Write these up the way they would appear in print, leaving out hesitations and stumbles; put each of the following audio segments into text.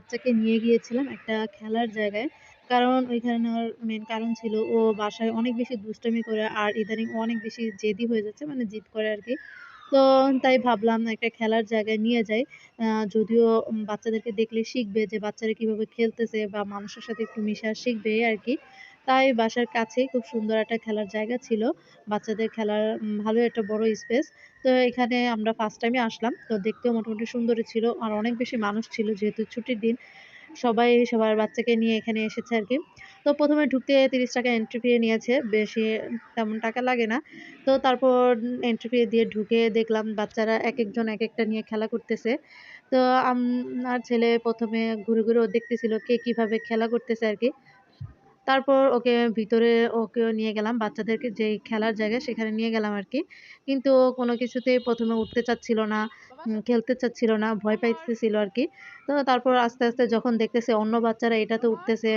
বাচ্চাকে নিয়ে গিয়েছিলাম একটা খেলার জায়গায়। কারণ ওইখানে নেওয়ার মেইন কারণ ছিল ও বাসায় অনেক বেশি দুষ্টামি করে আর ইদানিং অনেক বেশি জেদি হয়ে যাচ্ছে মানে জিদ করে আরকি। তো তাই ভাবলাম একটা খেলার জায়গায় নিয়ে যাই। আ যদিও বাচ্চাদেরকে দেখলে শিখবে যে বাচ্চারা কিভাবে খেলতেছে বা মানুষের সাথে একটু মিশা শিখবে এই আরকি। তাই বাসার কাছেই খুব সুন্দর একটা খেলার জায়গা ছিল। বাচ্চাদের খেলার ভালো একটা বড় স্পেস। তো এখানে আমরা ফার্স্ট টাইমে আসলাম। তো দেখতেও মোটামুটি সুন্দরই ছিল। আর অনেক বেশি মানুষ ছিল যেহেতু ছুটির দিন। সবাই সবার বাচ্চাকে নিয়ে এখানে এসেছে আরকি। তো ১ম এ ঢুকতে ৳৩০ এন্ট্রি ফি নিয়েছে। বেশি তেমন টাকা লাগে না। তো তারপর এন্ট্রি ফি দিয়ে ঢুকে দেখলাম বাচ্চারা একেকজন একেকটা নিয়ে খেলা করতেছে। তো আমার ছেলে ১ম এ ঘুরে, ঘুরে ও দেখতেছিল কে কিভাবে খেলা করতেছে আরকি। তারপর ওকেও নিয়ে গেলাম বাচ্চাদেরকে যেই খেলার জায়গা সেখানে নিয়ে গেলাম আরকি। কিন্তু ও কোনো কিছুতেই ১ম এ উঠতে চাচ্ছিল না, খেলতে চাচ্ছিল না, ভয় পাইতেছিল আরকি। তো তারপর আস্তে, আস্তে যখন দেখতেছে অন্য বাচ্চারা এটাতে উঠতেছে,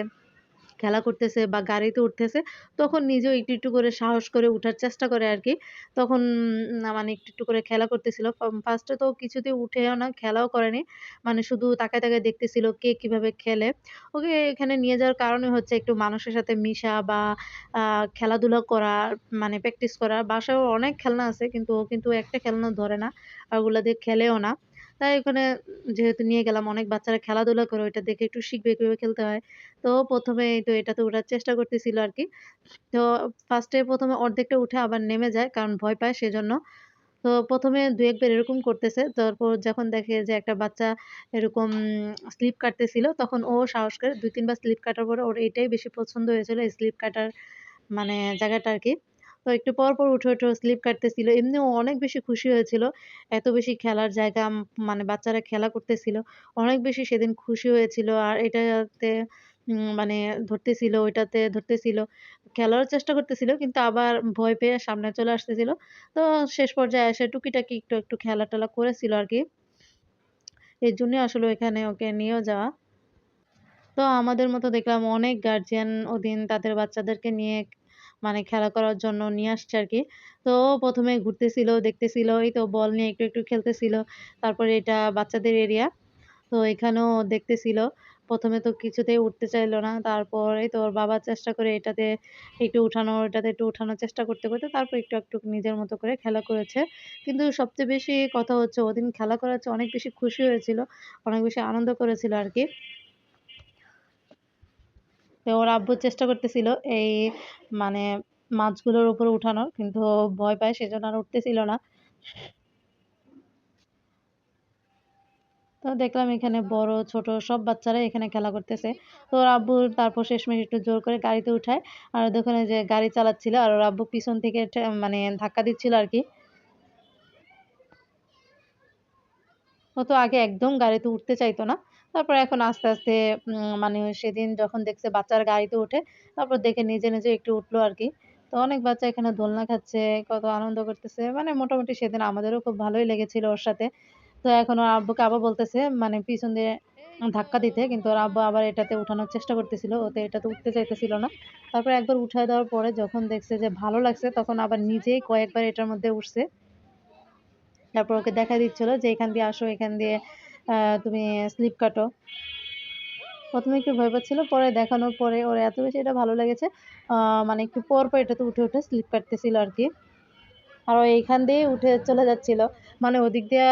খেলা করতেছে বা গাড়িতে উঠতেছে, তখন নিজেও একটু, একটু করে সাহস করে উঠার চেষ্টা করে আরকি। তখন মানে একটু, একটু করে খেলা করতেছিল। ফার্স্ট এ তো কিছুতেই উঠেও না, খেলাও করেনি। মানে শুধু তাকায়, তাকায় দেখতেছিল কে কিভাবে খেলে। ওকে এখানে নিয়ে যাওয়ার কারণই হচ্ছে একটু মানুষের সাথে মিশা বা আ খেলাধুলা করা, মানে প্র্যাকটিস করা। বাসায়ও অনেক খেলনা আছে কিন্তু ও কিন্তু একটা খেলনাও ধরে না। আর ওগুলা দিয়ে খেলেও না। তাই ওখানে যেহেতু নিয়ে গেলাম অনেক বাচ্চারা খেলাধুলা করে ওইটা দেখে একটু শিখবে কিভাবে খেলতে হয়। তো ১ম এ এই তো এটাতে ওঠার চেষ্টা করতেছিল আরকি। তো ফার্স্ট এ ১ম এ অর্ধেকটা উঠে আবার নেমে যায় কারণ ভয় পায় সেজন্য। তো ১ম এ ২-১ বার এরকম করতেছে। তারপর যখন দেখে যে একটা বাচ্চা এরকম স্লিপ কাটতেছিল তখন ও সাহস করে ২-৩ বার স্লিপ কাটার পরে ওর এটাই বেশি পছন্দ হয়েছিল এই স্লিপ কাটার মানে জায়গাটা আরকি। তো একটু পর, পর উঠে, উঠে ও স্লিপ কাটতেছিল। এমনিও অনেক বেশি খুশি হয়েছিল। এত বেশি খেলার জায়গা মানে বাচ্চারা খেলা করতেছিল। অনেক বেশি সেদিন খুশি হয়েছিল। আর এটাতে মানে ধরতেছিল, ওইটাতে ধরতেছিল। খেলারও চেষ্টা করতেছিল কিন্তু আবার ভয় পেয়ে সামনে চলে আসতেছিল। তো শেষ পর্যায়ে এসে টুকিটাকি একটু, একটু খেলা-টেলা করেছিল আরকি। এজন্যই আসলে ওইখানে ওকে নিয়েও যাওয়া। তো আমাদের মতো দেখলাম অনেক গার্ডিয়ান ওদিন তাদের বাচ্চাদেরকে নিয়ে মানে খেলা করার জন্য নিয়ে আসছে আরকি। তো ও ১ম এ ঘুরতেছিল, দেখতেছিল, এই তো বল নিয়ে একটু, একটু খেলতেছিল। তারপরে এটা বাচ্চাদের এরিয়া। তো এখানেও দেখতেছিল। ১ম এ তো কিছুতেই উঠতে চাইল না। তারপর এই তো ওর বাবা চেষ্টা করে এটাতে একটু উঠানো, ওটাতে একটু উঠানোর চেষ্টা করতে, করতে তারপর একটু, একটু নিজের মতো করে খেলা করেছে। কিন্তু সবচেয়ে বেশি কথা হচ্ছে ওদিন খেলা করার চেয়ে অনেক বেশি খুশি হয়েছিল। অনেক বেশি আনন্দ করেছিল আরকি। তো ওর আব্বু চেষ্টা করতেছিল এই মানে মাছগুলোর উপরে উঠানোর। কিন্তু ও ভয় পায় সেজন্য আর উঠতেছিল না। তো দেখলাম এখানে বড়, ছোট সব বাচ্চারাই এখানে খেলা করতেছে। তো ওর আব্বু তারপর শেষমেশ একটু জোর করে গাড়িতে উঠায়। আর দেখুন এই যে গাড়ি চালাচ্ছিল আর ওর আব্বু পিছন থেকে মানে ধাক্কা দিচ্ছিল আরকি। ও তো আগে একদম গাড়িতে উঠতে চাইতো না। তারপর এখন আস্তে, আস্তে মানে সেদিন যখন দেখছে বাচ্চারা গাড়িতে ওঠে, তারপর দেখে নিজে, নিজে একটু উঠলো আরকি। তো অনেক বাচ্চা এখানে দোলনা খাচ্ছে, কত আনন্দ করতেছে। মানে মোটামুটি সেদিন আমাদেরও খুব ভালোই লেগেছিল ওর সাথে। তো এখন ওর আব্বুকে আবার বলতেছে মানে পিছন দিয়ে ধাক্কা দিতে। কিন্তু ওর আব্বু আবার এটাতে উঠানোর চেষ্টা করতেছিল। ও তো এটাতে উঠতে চাইতেছিল না। তারপর একবার উঠায় দেওয়ার পরে যখন দেখছে যে ভালো লাগছে, তখন আবার নিজেই কয়েকবার এটার মধ্যে উঠছে। তারপর ওকে দেখায় দিচ্ছিল যে, "এখান দিয়ে আসো, এখান দিয়ে আ তুমি স্লিপ কাটো।" ১ম এ একটু ভয় পাচ্ছিল। পরে দেখানোর পরে ওর এত বেশি এটা ভালো লেগেছে, আ মানে একটু পর, পর এটাতে উঠে, উঠে স্লিপ কাটতেছিল আরকি। আর ও এইখান দিয়েই উঠে চলে যাচ্ছিল। মানে ওদিক দিয়ে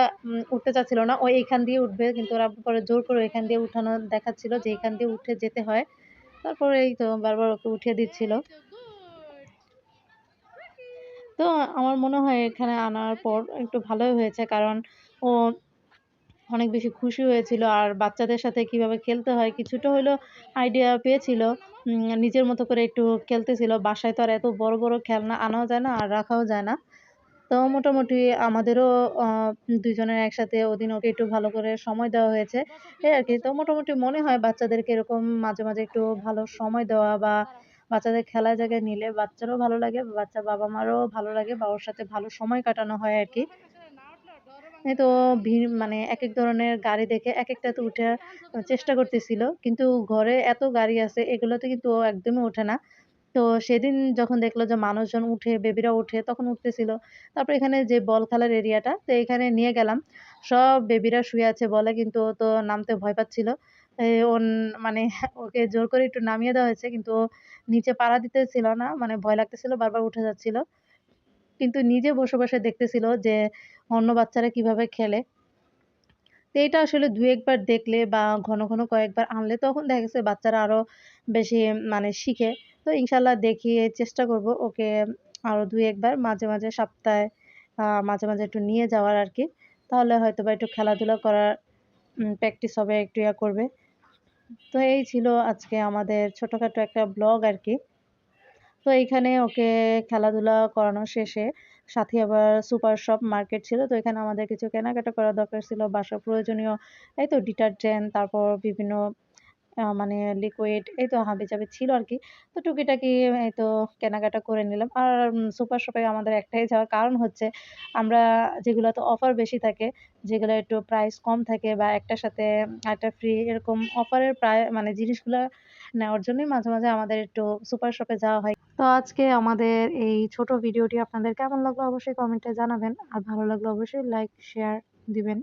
উঠতে চাচ্ছিল না। ও এইখান দিয়ে উঠবে। কিন্তু ওর আব্বু পরে জোর করে এখান দিয়ে উঠানো দেখাচ্ছিল যে, এখান দিয়ে উঠে যেতে হয়। তারপরে এই তো বারবার ওকে উঠিয়ে দিচ্ছিল। তো আমার মনে হয় এখানে আনার পর একটু ভালোই হয়েছে। কারণ ও অনেক বেশি খুশি হয়েছিল। আর বাচ্চাদের সাথে কিভাবে খেলতে হয় কিছুটা হইলেও আইডিয়া পেয়েছিল। নিজের মতো করে একটু খেলতেছিল। বাসায় তো আর এত বড়, বড় খেলনা আনাও যায় না আর রাখাও যায় না। তো মোটামুটি আমাদেরও আ ২ জনের একসাথে ওদিন ওকে একটু ভালো করে সময় দেওয়া হয়েছে। এই আরকি। তো মোটামুটি মনে হয় বাচ্চাদেরকে এরকম মাঝে, মাঝে একটু ভালো সময় দেওয়া বা বাচ্চাদের খেলার জায়গায় নিলে বাচ্চারও ভালো লাগে, বাচ্চার বাবা-মারও ভালো লাগে বা ওর সাথে ভালো সময় কাটানো হয় আরকি। এই তো মানে একেক ধরনের গাড়ি দেখে একেকটাতে উঠে চেষ্টা করতেছিল। কিন্তু ঘরে এত গাড়ি আছে এগুলোতে কিন্তু ও একদমই ওঠে না। তো সেদিন যখন দেখলো যে মানুষজন উঠে, বেবিরা উঠে তখন উঠতেছিল। তারপর এখানে যে বল খেলার এরিয়াটা, তো এখানে নিয়ে গেলাম। সব বেবিরা শুয়ে আছে বলে কিন্তু ও তো নামতে ভয় পাচ্ছিল। ওন মানে ওকে জোর করে একটু নামিয়ে দেওয়া হয়েছে। কিন্তু ও নিচে পাড়া দিতেছিল না। মানে ভয় লাগতেছিল, বারবার উঠে যাচ্ছিল। কিন্তু নিজে বসে, বসে দেখতেছিল যে অন্য বাচ্চারা কিভাবে খেলে। তো এটা আসলে ২-১ বার দেখলে বা ঘন, ঘন কয়েকবার আনলে তখন দেখা গেছে বাচ্চারা আরো বেশি মানে শিখে। তো ইনশাআল্লাহ দেখিয়ে চেষ্টা করব ওকে আরো ২-১ বার মাঝে, মাঝে সপ্তাহে মাঝে, মাঝে একটু নিয়ে যাওয়ার আরকি। তাহলে হয়তোবা একটু খেলাধুলা করার প্র্যাকটিস হবে, একটু ইয়া করবে। তো এই ছিল আজকে আমাদের ছোটখাটো একটা ব্লগ আরকি। তো এইখানে ওকে খেলাধুলা করানো শেষে সাথে আবার সুপার শপ মার্কেট ছিল। তো এখানে আমাদের কিছু কেনাকাটা করা দরকার ছিল। বাসার প্রয়োজনীয় এই তো ডিটারজেন্ট, তারপর বিভিন্ন মানে লিকুইড এই তো হাবিজাবি ছিল আরকি। তো টুকিটাকি এই তো কেনাকাটা করে নিলাম। আর সুপার শপে আমাদের একটাই যাওয়ার কারণ হচ্ছে আমরা যেগুলাতে অফার বেশি থাকে, যেগুলা একটু প্রাইস কম থাকে বা একটার সাথে আরেকটা ফ্রি এরকম অফারের মানে জিনিসগুলা নেওয়ার জন্যই মাঝে, মাঝে আমাদের একটু সুপার শপে যাওয়া হয়। তো আজকে আমাদের এই ছোট ভিডিওটি আপনাদের কেমন লাগলো অবশ্যই কমেন্টে জানাবেন। আর ভালো লাগলে অবশ্যই লাইক, শেয়ার দিবেন।